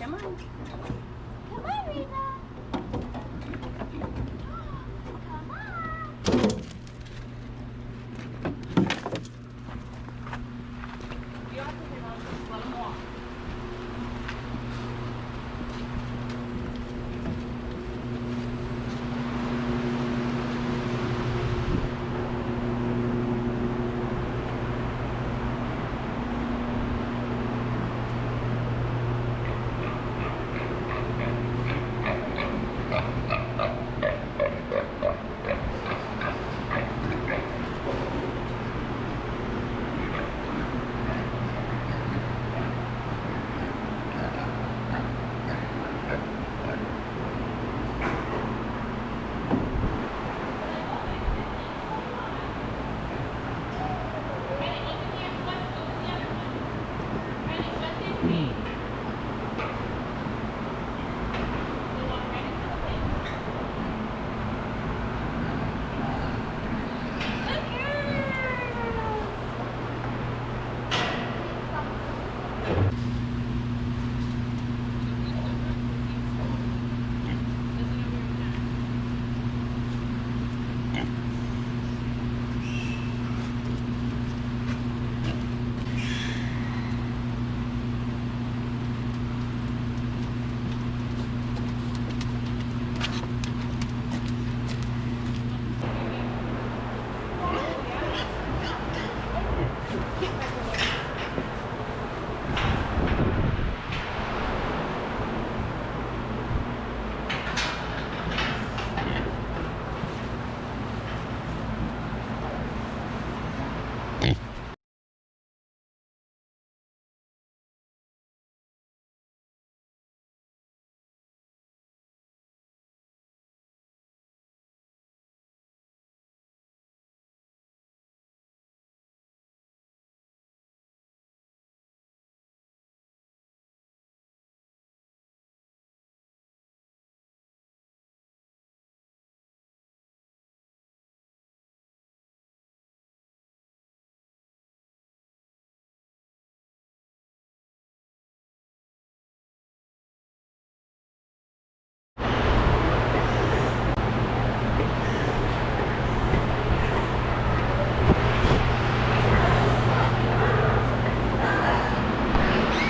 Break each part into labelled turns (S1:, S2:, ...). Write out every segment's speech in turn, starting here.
S1: Come on.
S2: Come on, Rita. Come on.
S1: You don't have to hit on, just let them walk.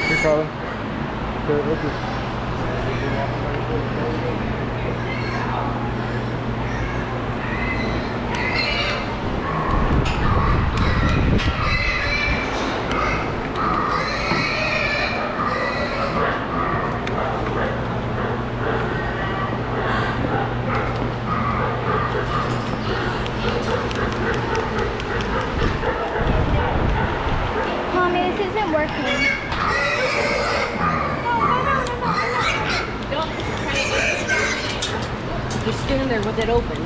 S3: Here, Colin. Here, look at
S2: Mommy, this isn't working.
S1: Just stand there with it open.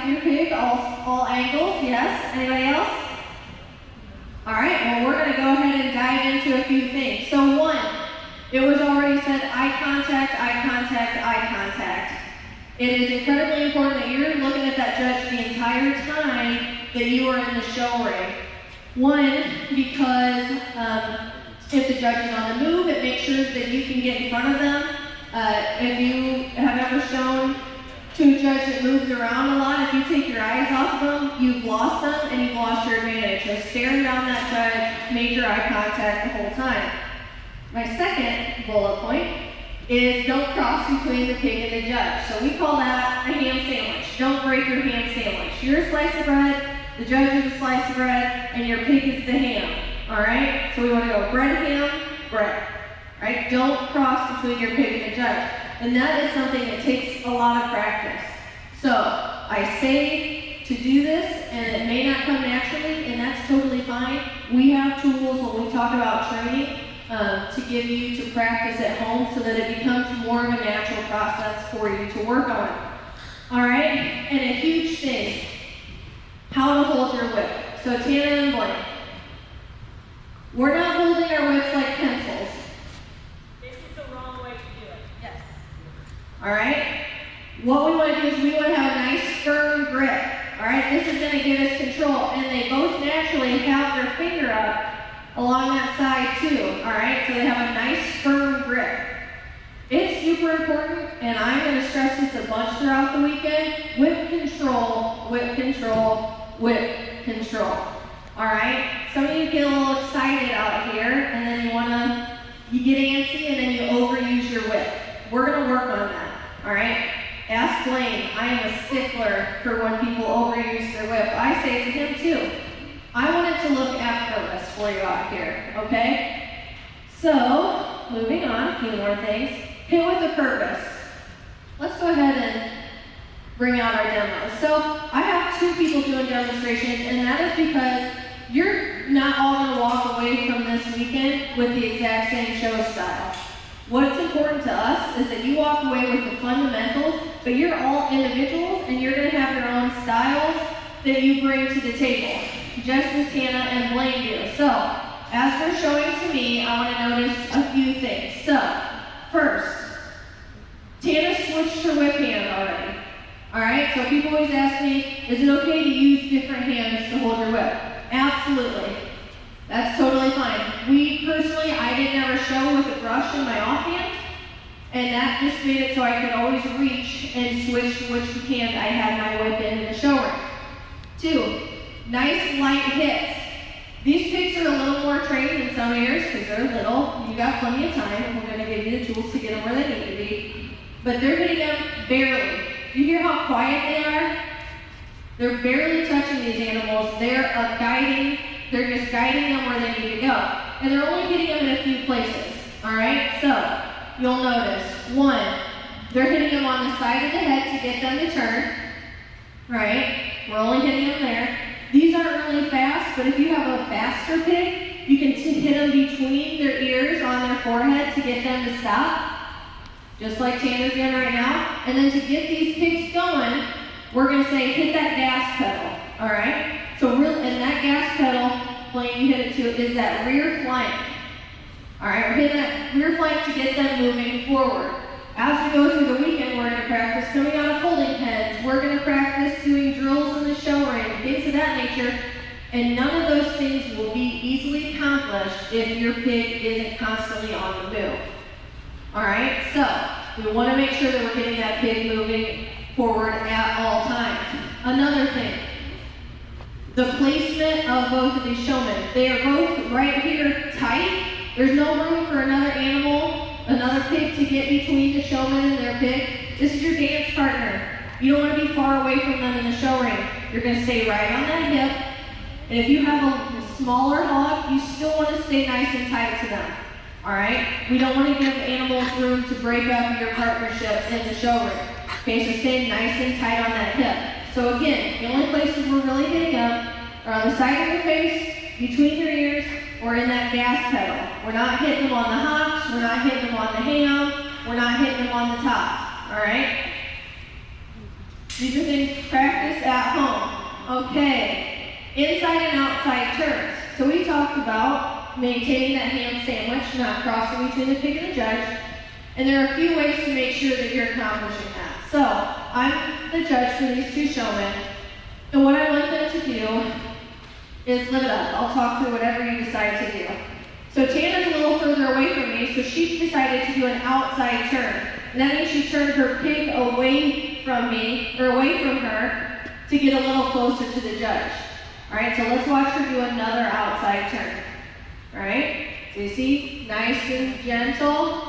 S4: for your pig, all angles, yes. Anybody else? All right, well, we're going to go ahead and dive into a few things. So one, it was already said eye contact, eye contact, eye contact. It is incredibly important that you're looking at that judge the entire time that you are in the show ring. One, because if the judge is on the move, it makes sure that you can get in front of them. If you have ever shown to a judge that moves around a lot, if you take your eyes off of them, you've lost them and you've lost your advantage. So staring down that judge, major eye contact the whole time. My second bullet point is don't cross between the pig and the judge. So we call that a ham sandwich. Don't break your ham sandwich. You're a slice of bread, the judge is a slice of bread, and your pig is the ham. All right? So we want to go bread, ham, bread. Right? Don't cross between your pig and the judge. And that is something that takes a lot of practice. So I say to do this, and it may not come naturally, and that's totally fine. We have tools when we talk about training to give you to practice at home so that it becomes more of a natural process for you to work on. All right? And a huge thing, how to hold your whip. So Tana and Blaine, we're not holding our whips like pencils.
S1: This is the wrong way to do it. Yes.
S4: All right? What we want to do is we want to have a nice firm grip. All right? This is going to give us control. And they both naturally have their finger up along that side too. All right? So they have a nice firm grip. It's super important, and I'm going to stress this a bunch throughout the weekend. Whip control, whip control, whip control. All right? Some of you get a little excited out here, and then you get antsy, and then you overuse your whip. We're going to work on that. All right? Ask Blaine. I am a stickler for when people overuse their whip. I say to him too. I want it to look effortless for you out here, okay? So, moving on, a few more things. Hit with a purpose. Let's go ahead and bring out our demos. So, I have two people doing demonstrations, and that is because you're not all going to walk away from this weekend with the exact same show style. What's important to us is that you walk away with the fundamentals, but you're all individuals, and you're going to have your own styles that you bring to the table, just as Tana and Blaine do. So, as they're showing to me, I want to notice a few things. So, first, Tana switched her whip hand already. All right, so people always ask me, is it okay to use different hands to hold your whip? Absolutely. That's totally fine. I didn't ever show with a brush in my offhand, and that just made it so I could always reach and switch which hand I had my whip in the show ring. Two, nice light hits. These pigs are a little more trained in some areas because they're little. You got plenty of time, and we're going to give you the tools to get them where they need to be. But they're hitting them barely. You hear how quiet they are? They're barely touching these animals. They're just guiding them where they need to go. And they're only hitting them in a few places. All right? So, you'll notice, one, they're hitting them on the side of the head to get them to turn. Right? We're only hitting them there. These aren't really fast, but if you have a faster pig, you can hit them between their ears on their forehead to get them to stop. Just like Tana's doing right now. And then to get these pigs going, we're going to say, hit that gas pedal. All right? So, and that gas pedal, Blaine, you hit it too, is that rear flank. All right, we're hitting that rear flank to get them moving forward. As we go through the weekend, we're going to practice coming out of holding pens. We're going to practice doing drills in the show ring, things of that nature. And none of those things will be easily accomplished if your pig isn't constantly on the move. All right, so we want to make sure that we're getting that pig moving forward at all times. Another thing, the placement of both of these showmen. They are both right here tight. There's no room for another animal, another pig to get between the showman and their pig. This is your dance partner. You don't want to be far away from them in the show ring. You're going to stay right on that hip. And if you have a smaller hog, you still want to stay nice and tight to them. All right? We don't want to give animals room to break up your partnership in the show ring. Okay, so stay nice and tight on that hip. So again, the only places we're really hitting them are on the side of their face, between their ears, or in that gas pedal. We're not hitting them on the hocks, we're not hitting them on the ham, we're not hitting them on the top. All right? These are things to practice at home. Okay, inside and outside turns. So we talked about maintaining that ham sandwich, not crossing between the pig and the judge. And there are a few ways to make sure that you're accomplishing that. So I'm the judge for these two showmen. And what I want them to do is live it up. I'll talk through whatever you decide to do. So Tana's a little further away from me, so she decided to do an outside turn. And that means she turned her pig away from me, or away from her, to get a little closer to the judge. All right, so let's watch her do another outside turn. All right, so you see, nice and gentle.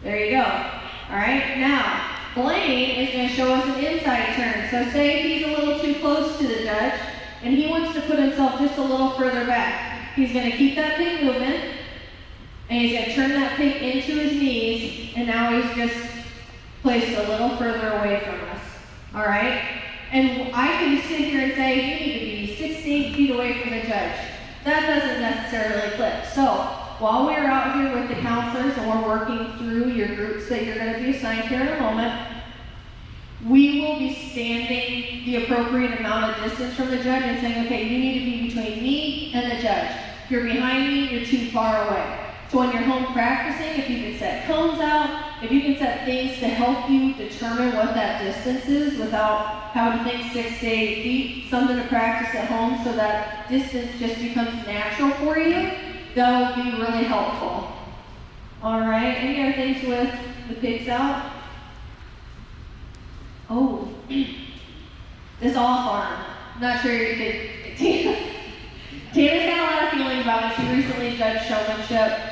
S4: There you go. All right, now, Blaine is going to show us an inside turn. So say he's a little too close to the judge, and he wants to put himself just a little further back. He's going to keep that pig moving, and he's going to turn that pig into his knees, and now he's just placed a little further away from us. All right? And I can sit here and say, you need to be 6 to 8 feet away from the judge. That doesn't necessarily click. So while we're out here with the counselors and we're working through your groups that you're going to be assigned here in a moment, we will be standing the appropriate amount of distance from the judge and saying, okay, you need to be between me and the judge. If you're behind me, you're too far away. So when you're home practicing, if you can set cones out, if you can set things to help you determine what that distance is without having to think 6 to 8 feet, something to practice at home so that distance just becomes natural for you, that will be really helpful. All right, any other things with the pigs out? Oh, this off arm. Not sure you could. Tana's got a lot of feelings about it. She recently judged showmanship.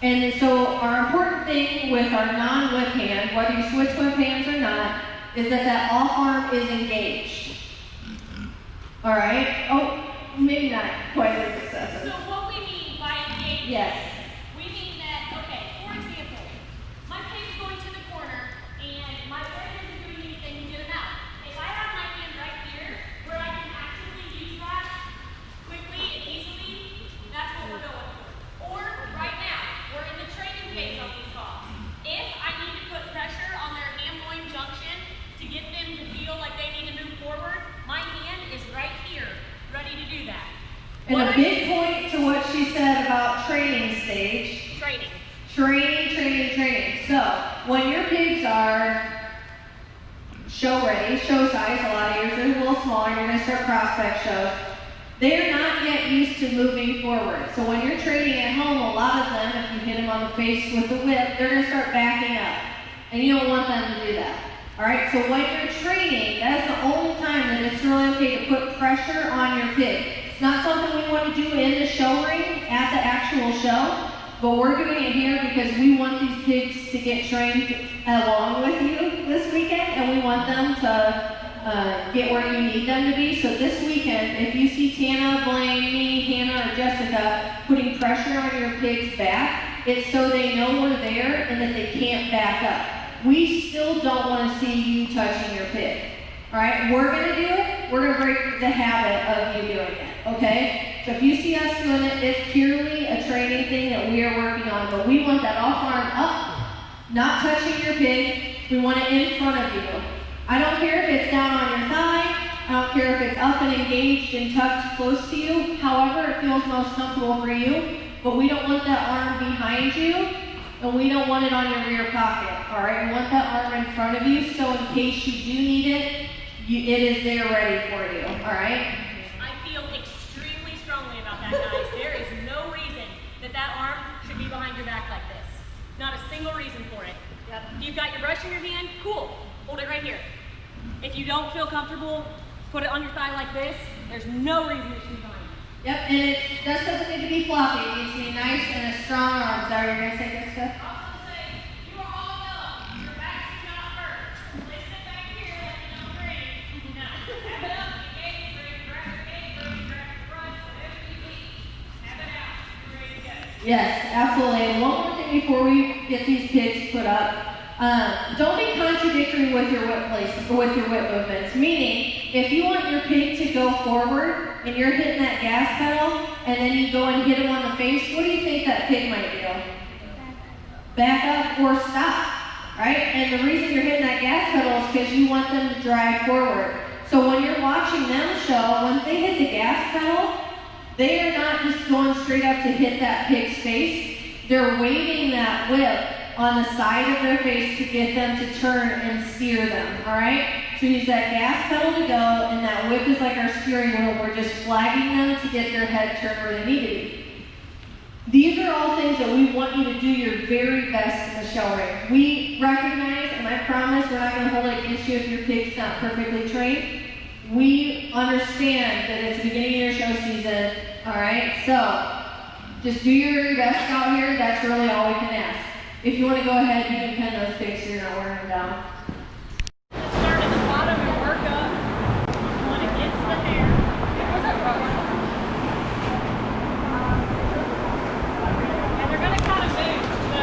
S4: And so our important thing with our non-whip hand, whether you switch whip hands or not, is that off arm is engaged. All right? Oh, maybe not quite as excessive.
S1: So what we mean by engaged?
S4: Yes.
S1: We mean that, okay, for example, my pig's going to the corner and my whip isn't doing anything to get him out. If I have my hand right here where I can actively use that quickly and easily, that's what we're going for. Or right now, we're in the training phase on these dogs. If I need to put pressure on their ham-loin junction to get them to feel like they need to move forward, my hand is right here, ready to do that.
S4: And a big point to what she said about training stage.
S1: Training.
S4: Training. So, when your pigs are show ready, show size, a lot of yours are a little smaller, you're going to start prospect shows. They're not yet used to moving forward. So when you're training at home, a lot of them, if you hit them on the face with the whip, they're going to start backing up. And you don't want them to do that. All right, so when you're training, that's the only time that it's really okay to put pressure on your pig. It's not something we want to do in the show ring at the actual show, but we're doing it here because we want these pigs to get trained along with you this weekend, and we want them to get where you need them to be. So this weekend, if you see Tana, Blaine, me, Hannah, or Jessica putting pressure on your pig's back, it's so they know we're there and that they can't back up. We still don't want to see you touching your pig. All right, we're going to do it. We're going to break the habit of you doing it, okay? So if you see us doing it, it's purely a training thing that we are working on, but we want that off arm up, not touching your pig. We want it in front of you. I don't care if it's down on your thigh. I don't care if it's up and engaged and tucked close to you. However it feels most comfortable for you, but we don't want that arm behind you, and we don't want it on your rear pocket, all right? We want that arm in front of you, so in case you do need it, it is there ready for you, all right?
S1: I feel extremely strongly about that, guys. There is no reason that arm should be behind your back like this. Not a single reason for it. Yep. You've got your brush in your hand, cool. Hold it right here. If you don't feel comfortable, put it on your thigh like this. There's no reason it should be behind you.
S4: Yep, and it just doesn't need to be floppy. It needs to be nice and a strong arm. Is that what you're going to say, Jessica?
S1: I was going to say, you are all yellow. Your back is not hurt. Place it back here like you know green. Now, have it up. You gave it, grab your cake, grab your brush, whatever you need. Have it out. You're ready to go.
S4: Yes, absolutely. And one more thing before we get these pigs put up. Don't be contradictory with your whip with your whip movements. Meaning, if you want your pig to go forward and you're hitting that gas pedal, and then you go and hit him on the face, what do you think that pig might do? Back up or stop. right? And the reason you're hitting that gas pedal is because you want them to drive forward. So when you're watching them show, when they hit the gas pedal, they are not just going straight up to hit that pig's face. They're waving that whip on the side of their face to get them to turn and steer them, all right? So use that gas pedal to go, and that whip is like our steering wheel. We're just flagging them to get their head turned where they need to be. These are all things that we want you to do your very best in the show ring. We recognize, and I promise we're not going to hold it against you if your pig's not perfectly trained. We understand that it's the beginning of your show season, all right? So just do your very best out here. That's really all we can ask. If you want to go ahead, you can pin those pigs so you're not wearing them down.
S1: Start at the bottom and work up. When it gets the hair. What's that rubber? And they're going to kind of move. So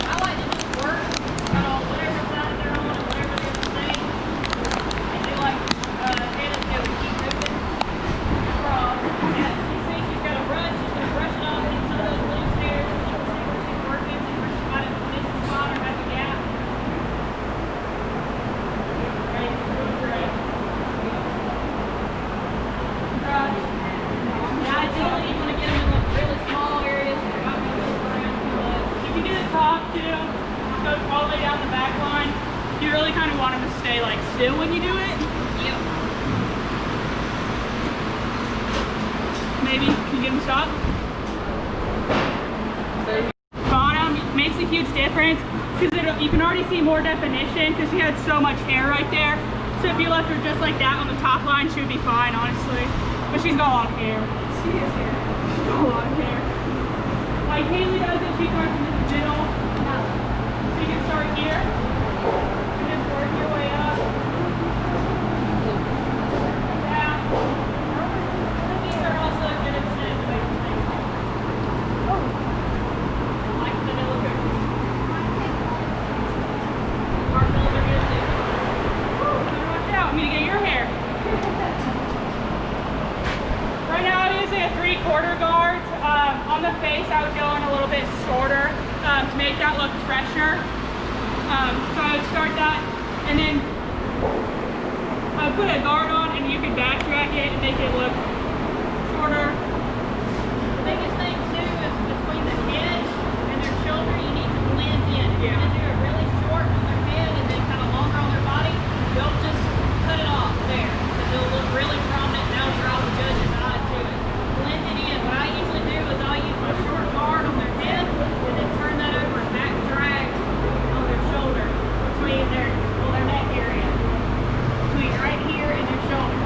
S1: I like to just work on whatever side they're on and whatever they're saying. And do like Hannah's doing, keep moving across. Yeah, she sees she's got to brush. She's going to brush it off and some of those loose hairs. So she can see where she's working, see where she might have missed a spot or have a gap. Right, really great. Yeah, ideally you want to get them in like really small areas. They're not going to move around too much. You can do the top too. Go all the way down the back line. You really kind of want them to stay like still when you do it. Yep. Maybe can you get them stopped? Bottom makes a huge difference because you can already see more definition because she had so much hair right there. So if you left her just like that on the top line, she would be fine, honestly. But she's got a lot of hair. She is hair. She's got a lot of hair. Like Haley does it, she starts in the middle. So you can start here and just work your way up. Down. These are also good at sitting away from things. Like vanilla cookies. Marshmallows are good too. Better watch out, I'm gonna get your hair. Right now I'm using a 3/4 guard. On the face I would go in a little bit shorter to make that look fresher. So I would start that and then I would put a guard on and you could backtrack it and make it look shorter. The biggest thing too is between the head and their shoulder you need to blend in. If you're going to do it really short on their head and then kind of longer on their body, don't just cut it off there because it'll look really prominent. Now draw the judge's eye to it. Blend it in. What I usually do is I'll use my short guard on their head and then turn that over and back drag on their shoulder between their neck area. Between right here and their shoulder.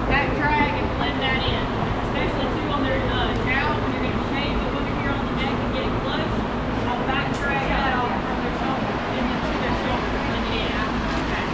S1: Back drag and blend that in. Especially too on their jowl when you're going to shave it over here on the neck and get it close. I'll back drag that off from their shoulder and then to their shoulder. Blend it in out. Okay.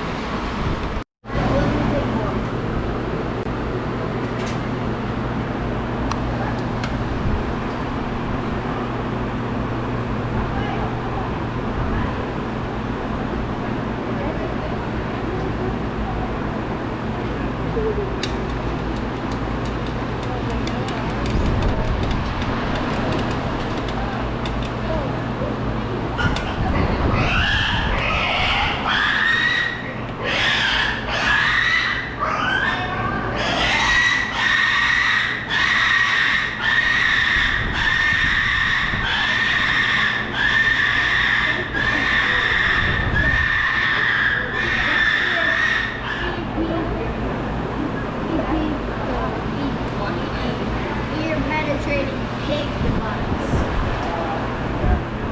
S2: You're penetrating pig butts.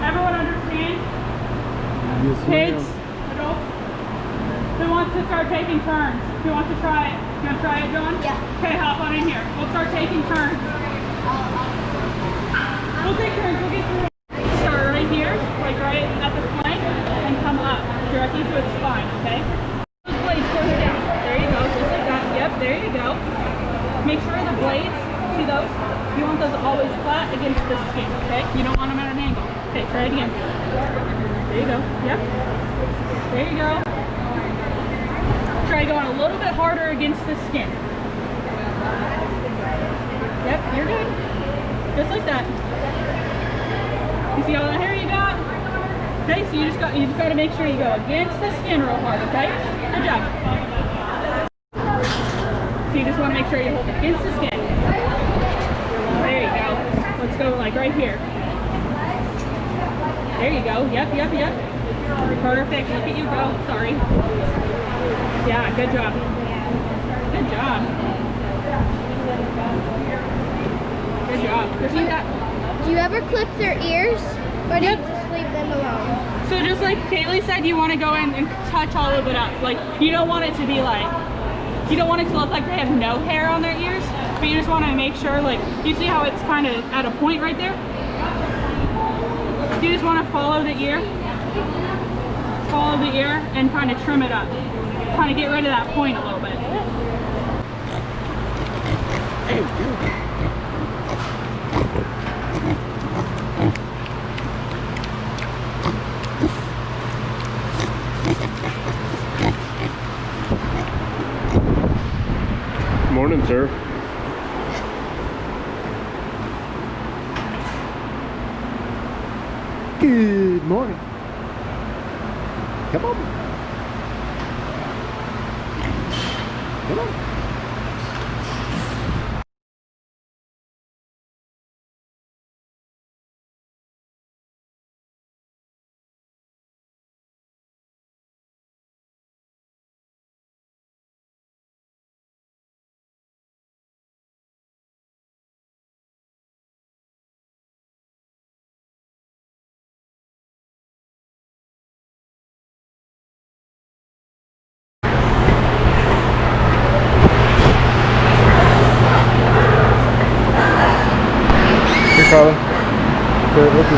S1: Everyone understand?
S3: Yes,
S1: Kids,
S3: ma'am.
S1: adults, who wants to start taking turns? Who wants to try it? You want to try it, John?
S2: Yeah.
S1: Okay, hop on in here. We'll start taking turns. We'll take turns. We'll get through it. Start right here, like right at the flank, and come up directly to its spine, okay? Those blades further down. There you go, just like that. Yep, there you go. Make sure the blades, see those? You want those always flat against the skin, okay? You don't want them at an angle. Okay, try it again. There you go. Yep. There you go. Try going a little bit harder against the skin. Yep, you're good. Just like that. You see all that hair you got?
S5: Okay, so you just got to make sure you go against the skin real hard, okay? Good job. So you just want to make sure you hold it against the skin. There you go. Let's go like right here. There you go. Yep. Perfect. Look at you go. Sorry. Yeah, good job. Good job. Good job.
S2: Do you ever clip their ears, or do you just leave them alone?
S5: So just like Kaylee said, you want to go in and touch all of it up. Like, you don't want it to be like, you don't want it to look like they have no hair on their ears, but you just want to make sure, like, you see how it's kind of at a point right there? You just want to follow the ear and kind of trim it up. Kind of get rid of that point a little bit.
S3: Morning, sir. Good morning. Come on. Come on. Here, Colin. Good, look at